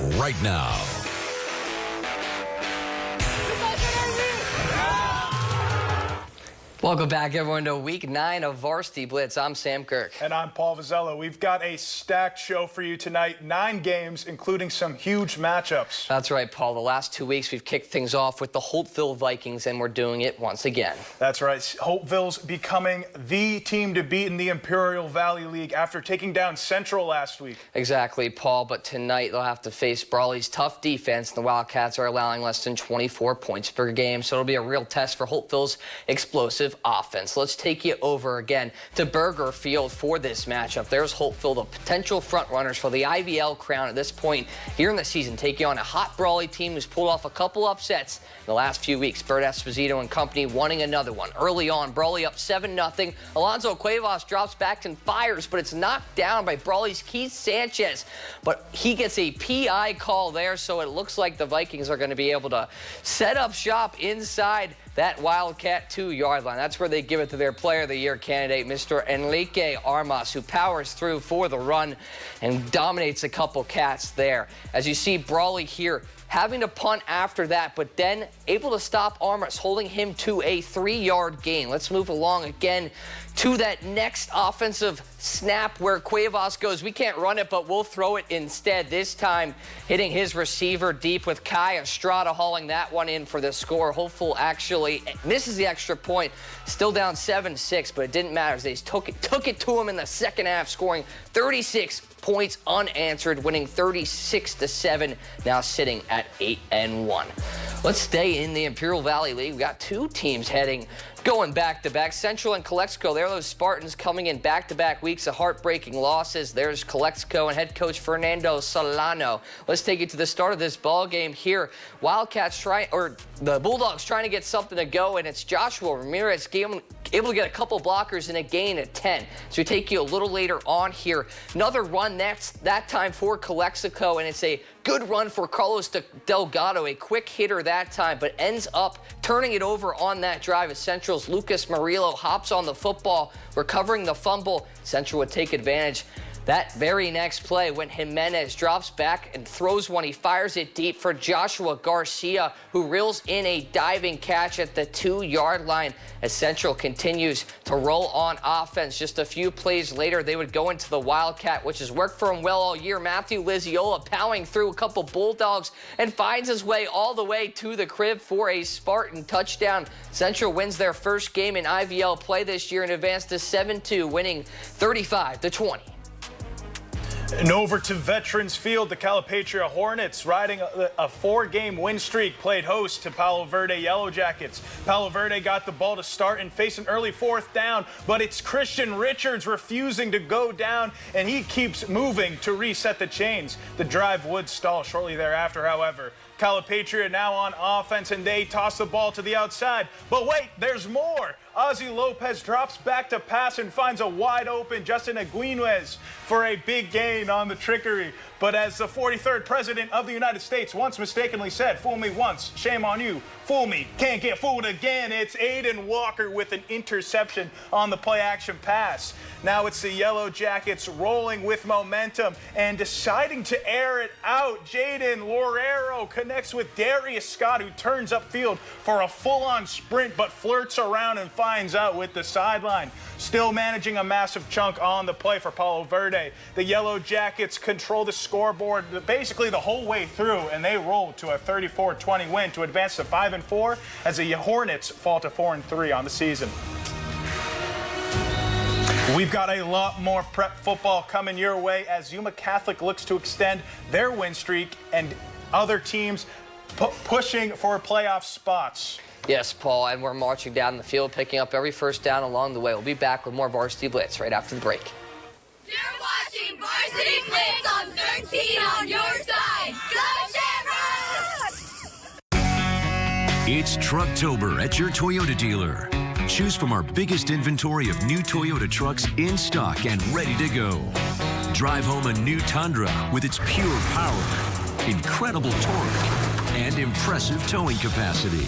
right now. Welcome back, everyone, to Week 9 of Varsity Blitz. I'm Sam Kirk. And I'm Paul Vizzello. We've got a stacked show for you tonight. 9 games, including some huge matchups. That's right, Paul. The last 2 weeks, we've kicked things off with the Holtville Vikings, and we're doing it once again. That's right. Holtville's becoming the team to beat in the Imperial Valley League after taking down Central last week. Exactly, Paul. But tonight, they'll have to face Brawley's tough defense. The Wildcats are allowing less than 24 points per game, so it'll be a real test for Holtville's explosive offense. Let's take you over again to Burger Field for this matchup. There's Holtville, the potential front runners for the IVL crown at this point here in the season, taking on a hot Brawley team who's pulled off a couple upsets in the last few weeks. Bert Esposito and company wanting another one. Early on, Brawley up 7-0. Alonzo Cuevas drops back and fires, but it's knocked down by Brawley's Keith Sanchez. But he gets a PI call there, so it looks like the Vikings are going to be able to set up shop inside that Wildcat 2-yard line. That's where they give it to their Player of the Year candidate, Mr. Enrique Armas, who powers through for the run and dominates a couple Cats there. As you see, Brawley here having to punt after that, but then able to stop Armas, holding him to a 3-yard gain. Let's move along again to that next offensive snap where Cuevas goes, we can't run it, but we'll throw it instead. This time hitting his receiver deep with Kai Estrada hauling that one in for the score. Hopeful actually misses the extra point. Still down 7-6, but it didn't matter as they took it to him in the second half, scoring 36 points unanswered, winning 36-7, now sitting at 8-1. Let's stay in the Imperial Valley League. We got 2 teams going back-to-back. Central and Calexico, they're those Spartans coming in back-to-back weeks of heartbreaking losses. There's Calexico and head coach Fernando Solano. Let's take you to the start of this ball game here. The Bulldogs trying to get something to go, and it's Joshua Ramirez able to get a couple blockers and a gain at 10. So we take you a little later on here. Another run that time for Calexico, and it's a good run for Carlos Delgado, a quick hitter that time, but ends up turning it over on that drive as Central's Lucas Murillo hops on the football, recovering the fumble. Central would take advantage that very next play when Jimenez drops back and throws one. He fires it deep for Joshua Garcia, who reels in a diving catch at the 2-yard line as Central continues to roll on offense. Just a few plays later, they would go into the Wildcat, which has worked for him well all year. Matthew Liziola powering through a couple Bulldogs and finds his way all the way to the crib for a Spartan touchdown. Central wins their first game in IVL play this year and advanced to 7-2, winning 35-20. And over to Veterans Field, the Calipatria Hornets, riding a 4-game win streak, played host to Palo Verde Yellow Jackets. Palo Verde got the ball to start and face an early 4th down, but it's Christian Richards refusing to go down, and he keeps moving to reset the chains. The drive would stall shortly thereafter, however. Calipatria now on offense, and they toss the ball to the outside. But wait, there's more. Ozzy Lopez drops back to pass and finds a wide-open Justin Aguinez for a big gain on the trickery. But as the 43rd President of the United States once mistakenly said, fool me once, shame on you. Fool me, can't get fooled again. It's Aiden Walker with an interception on the play-action pass. Now it's the Yellow Jackets rolling with momentum and deciding to air it out. Jaden Lorero connects with Darius Scott, who turns upfield for a full-on sprint but flirts around and finds out with the sideline. Still managing a massive chunk on the play for Palo Verde. The Yellow Jackets control the scoreboard basically the whole way through, and they roll to a 34-20 win to advance to 5-4 as the Hornets fall to 4-3 on the season. We've got a lot more prep football coming your way as Yuma Catholic looks to extend their win streak and other teams pushing for playoff spots. Yes, Paul, and we're marching down the field, picking up every first down along the way. We'll be back with more Varsity Blitz right after the break. You're watching Varsity Blitz on 13 on your side. Go Shamrocks! It's Trucktober at your Toyota dealer. Choose from our biggest inventory of new Toyota trucks in stock and ready to go. Drive home a new Tundra with its pure power, incredible torque, and impressive towing capacity.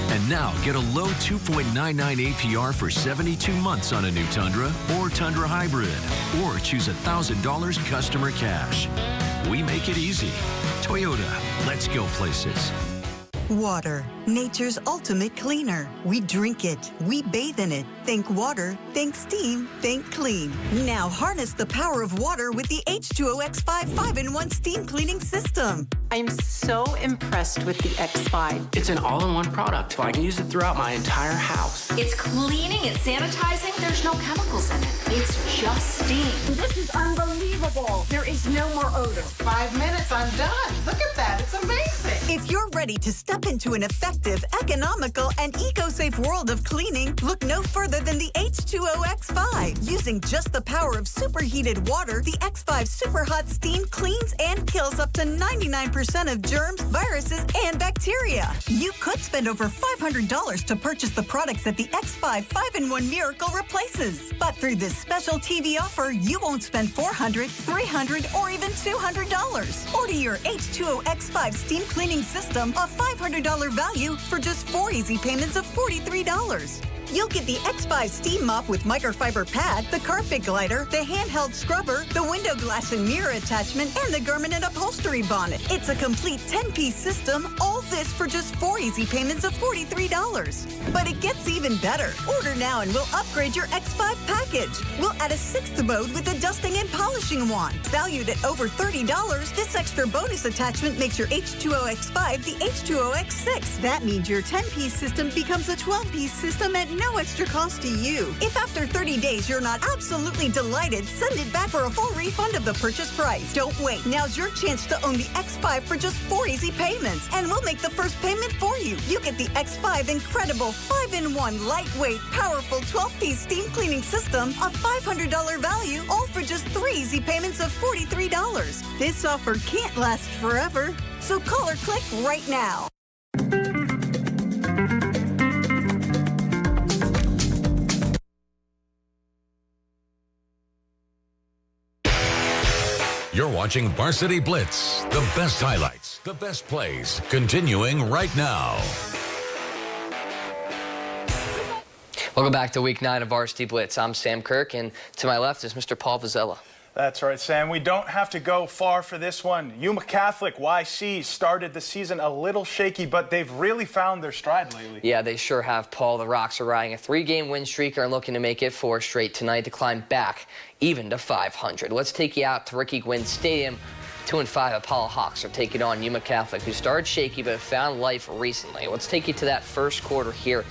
And now get a low 2.99 APR for 72 months on a new Tundra or Tundra Hybrid, or choose $1,000 customer cash. We make it easy. Toyota, let's go places. Water, nature's ultimate cleaner. We drink it, we bathe in it. Think water, think steam, think clean. Now harness the power of water with the H2O X5 5-in-1 steam cleaning system. I'm so impressed with the X5. It's an all-in-one product. I can use it throughout my entire house. It's cleaning, it's sanitizing. There's no chemicals in it. It's just steam. This is unbelievable. There is no more odor. 5 minutes, I'm done. Look at that, it's amazing. If you're ready to step into an effective, economical, and eco-safe world of cleaning, look no further than the H2O X5. Using just the power of superheated water, the X5 Super Hot Steam cleans and kills up to 99% of germs, viruses, and bacteria. You could spend over $500 to purchase the products that the X5 5-in-1 Miracle replaces. But through this special TV offer, you won't spend $400, $300, or even $200. Order your H2O X5 steam cleaning system, a $500 value, for just 4 easy payments of $43. You'll get the X5 steam mop with microfiber pad, the carpet glider, the handheld scrubber, the window glass and mirror attachment, and the garment and upholstery bonnet. It's a complete 10-piece system, all this for just 4 easy payments of $43. But it gets even better. Order now and we'll upgrade your X5 package. We'll add a 6th mode with a dusting and polishing wand. Valued at over $30, this extra bonus attachment makes your H2O X5 the H2O X6. That means your 10-piece system becomes a 12-piece system at no extra cost to you. If after 30 days you're not absolutely delighted, send it back for a full refund of the purchase price. Don't wait. Now's your chance to own the X5 for just 4 easy payments, and we'll make the first payment for you. You get the X5 incredible 5-in-1 lightweight, powerful 12-piece steam cleaning system, a $500 value, all for just 3 easy payments of $43. This offer can't last forever, so call or click right now. You're watching Varsity Blitz. The best highlights, the best plays, continuing right now. Welcome back to Week 9 of Varsity Blitz. I'm Sam Kirk, and to my left is Mr. Paul Vizella. That's right, Sam. We don't have to go far for this one. Yuma Catholic YC started the season a little shaky, but they've really found their stride lately. Yeah, they sure have, Paul. The Rocks are riding a 3-game win streak and are looking to make it 4 straight tonight to climb back even to 500. Let's take you out to Ricky Gwynn Stadium. 2-5 Apollo Hawks are taking on Yuma Catholic, who started shaky but found life recently. Let's take you to that first quarter here.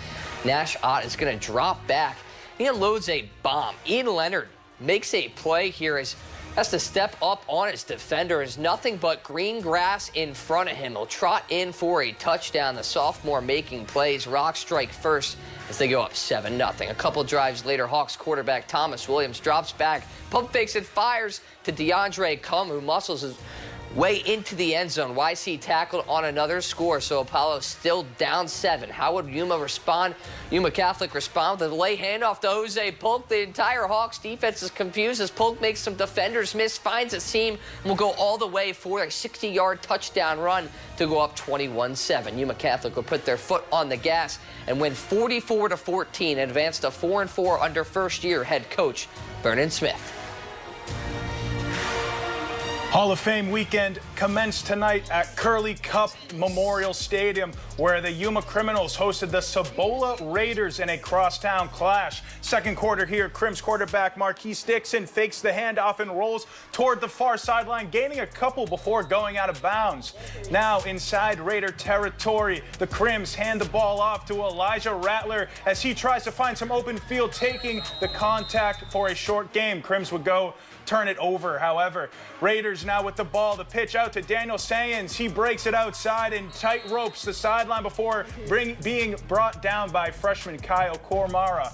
Nash Ott is going to drop back. He unloads a bomb. Ian Leonard makes a play here as has to step up on his defender. Is nothing but green grass in front of him. He'll trot in for a touchdown. The sophomore making plays. Rocks strike first as they go up 7-0. A couple drives later, Hawks quarterback Thomas Williams drops back, pump fakes and fires to DeAndre Cum, who muscles his way into the end zone. YC tackled on another score, so Apollo still down 7. How would Yuma respond? Yuma Catholic respond with a delay handoff to Jose Polk. The entire Hawks defense is confused as Polk makes some defenders miss, finds a seam, and will go all the way for a 60-yard touchdown run to go up 21-7. Yuma Catholic will put their foot on the gas and win 44-14 and advance to 4-4 under first-year head coach Vernon Smith. Hall of Fame weekend commenced tonight at Curley Cup Memorial Stadium, where the Yuma Criminals hosted the Cibola Raiders in a crosstown clash. Second quarter here, Crim's quarterback Marquise Dixon fakes the handoff and rolls toward the far sideline, gaining a couple before going out of bounds. Now inside Raider territory, the Crims hand the ball off to Elijah Rattler as he tries to find some open field, taking the contact for a short game. Crims would go turn it over, however. Raiders now with the ball. The pitch out to Daniel Sayans. He breaks it outside and tight ropes the sideline before being brought down by freshman Kyle Kormara.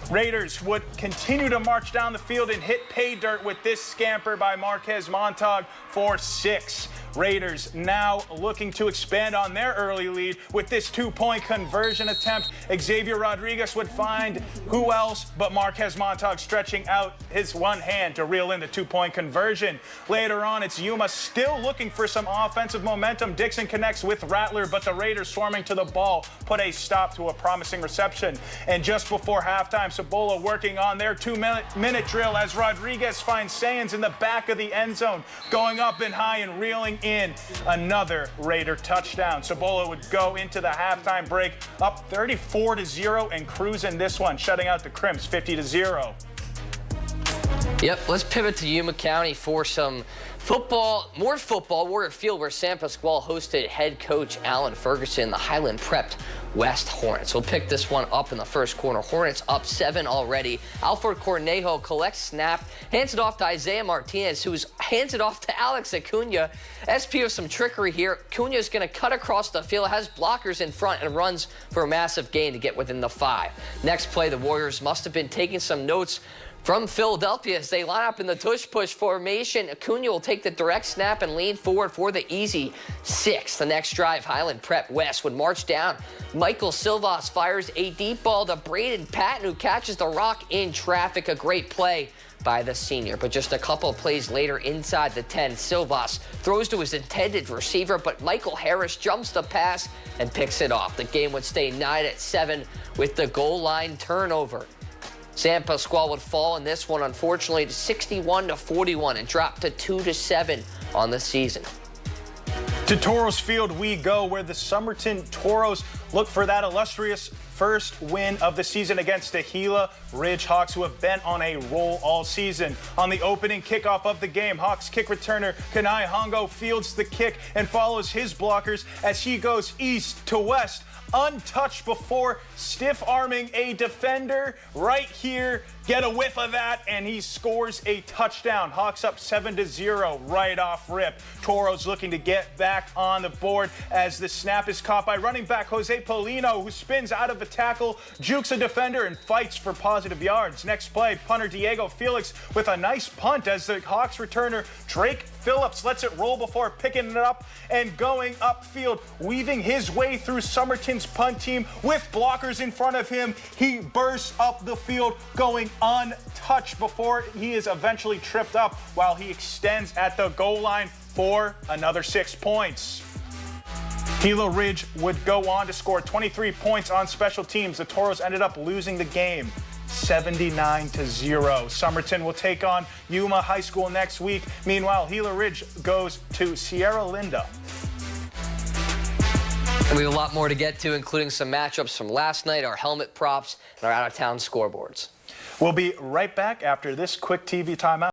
Raiders would continue to march down the field and hit pay dirt with this scamper by Marquez Montag for 6. Raiders now looking to expand on their early lead with this 2-point conversion attempt. Xavier Rodriguez would find who else but Marquez Montag stretching out his one hand to reel in the 2-point conversion. Later on, it's Yuma still looking for some offensive momentum. Dixon connects with Rattler, but the Raiders swarming to the ball put a stop to a promising reception. And just before halftime, Cibola working on their 2-minute drill as Rodriguez finds Sayans in the back of the end zone, going up and high and reeling in another Raider touchdown. Cibola would go into the halftime break up 34-0 and cruise in this one, shutting out the Crimps 50-0. Yep, let's pivot to Yuma County for some football, more football. Warrior Field, where San Pasquale hosted head coach Alan Ferguson, the Highland prepped West Hornets. We'll pick this one up in the first quarter. Hornets up 7 already. Alfred Cornejo collects snap, hands it off to Isaiah Martinez, who's hands it off to Alex Acuna. SP with some trickery here. Acuna is going to cut across the field, has blockers in front, and runs for a massive gain to get within the 5. Next play, the Warriors must have been taking some notes from Philadelphia as they line up in the tush-push formation. Acuna will take the direct snap and lean forward for the easy 6. The next drive, Highland Prep West would march down. Michael Silvas fires a deep ball to Braden Patton, who catches the rock in traffic. A great play by the senior. But just a couple of plays later, inside the 10, Silvas throws to his intended receiver, but Michael Harris jumps the pass and picks it off. The game would stay 9-7 with the goal line turnover. San Pasquale would fall in this one, unfortunately, to 61-41 and drop to 2-7 on the season. To Toros Field we go, where the Somerton Toros look for that illustrious first win of the season against the Gila Ridge Hawks, who have been on a roll all season. On the opening kickoff of the game, Hawks kick returner Kanai Hongo fields the kick and follows his blockers as he goes east to west, untouched before stiff-arming a defender right here. Get a whiff of that, and he scores a touchdown. Hawks up 7-0 right off rip. Toros looking to get back on the board as the snap is caught by running back Jose Polino, who spins out of a tackle, jukes a defender, and fights for positive yards. Next play, punter Diego Felix with a nice punt as the Hawks returner Drake Phillips lets it roll before picking it up and going upfield, weaving his way through Somerton's punt team with blockers in front of him. He bursts up the field, going untouched before he is eventually tripped up while he extends at the goal line for another 6 points. Gila Ridge would go on to score 23 points on special teams. The Toros ended up losing the game 79-0. Somerton will take on Yuma High School next week. Meanwhile, Gila Ridge goes to Sierra Linda. And we have a lot more to get to, including some matchups from last night, our helmet props, and our out-of-town scoreboards. We'll be right back after this quick TV timeout.